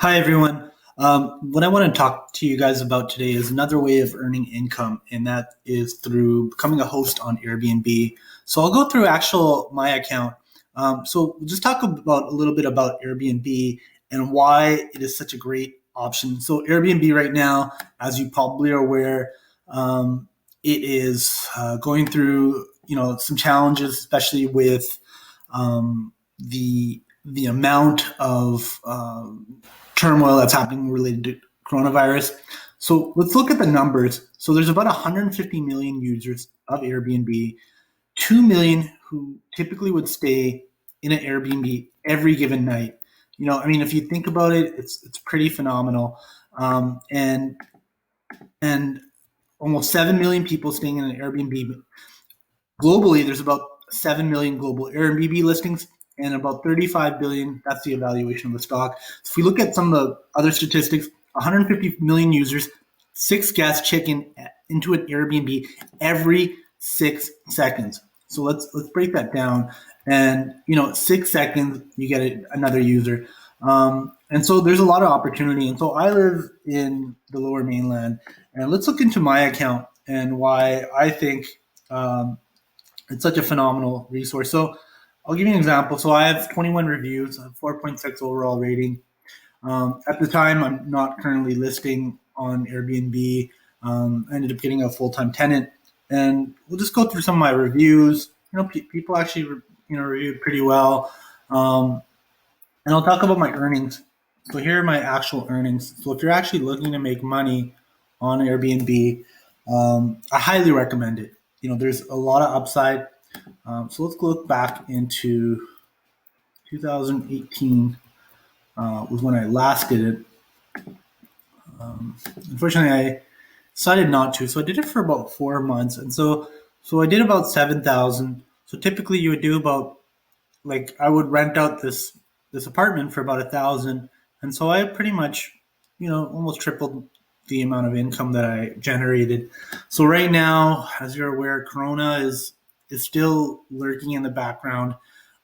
Hi, everyone. What I want to talk to you guys about today is another way of earning income, and that is through becoming a host on Airbnb. So I'll go through actual my account. So we'll just talk about a little bit about Airbnb and why it is such a great option. So Airbnb right now, as you probably are aware, it is going through some challenges, especially with the amount of turmoil that's happening related to coronavirus. So let's look at the numbers. So there's about 150 million users of Airbnb, 2 million who typically would stay in an Airbnb every given night. I mean, if you think about it, it's pretty phenomenal. And almost 7 million people staying in an Airbnb. Globally, there's about 7 million global Airbnb listings and about 35 billion. That's the evaluation of the stock. So if we look at some of the other statistics, 150 million users, six guests check in into an Airbnb every 6 seconds. So let's break that down. And 6 seconds, you get another user. And so there's a lot of opportunity. And so I live in the Lower Mainland, and let's look into my account and why I think it's such a phenomenal resource. So I'll give you an example. So I have 21 reviews, 4.6 overall rating. At the time, I'm not currently listing on Airbnb. I ended up getting a full-time tenant, and we'll just go through some of my reviews. People actually, reviewed pretty well. And I'll talk about my earnings. So here are my actual earnings. So if you're actually looking to make money on Airbnb, I highly recommend it. There's a lot of upside. So let's look back into 2018 was when I last did it. Unfortunately, I decided not to. So I did it for about 4 months, and so I did about 7,000. So typically, you would do about like I would rent out this apartment for about 1,000, and so I pretty much almost tripled the amount of income that I generated. So right now, as you're aware, Corona is still lurking in the background.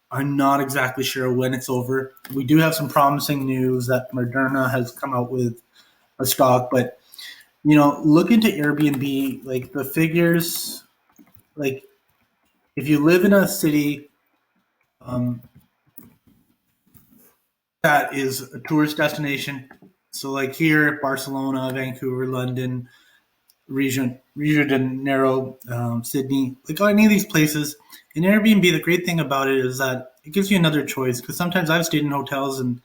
I'm not exactly sure when it's over. We do have some promising news that Moderna has come out with a stock, but look into Airbnb. Like the figures, like if you live in a city that is a tourist destination, so like here, Barcelona, Vancouver, London, Rio de Janeiro, Sydney, like any of these places. In Airbnb, the great thing about it is that it gives you another choice because sometimes I've stayed in hotels and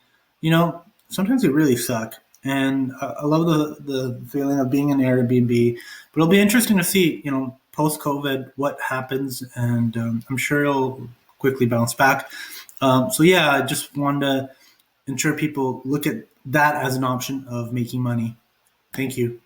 sometimes they really suck. And I love the feeling of being in Airbnb, but it'll be interesting to see post COVID what happens, and I'm sure it'll quickly bounce back. So yeah, I just wanted to ensure people look at that as an option of making money. Thank you.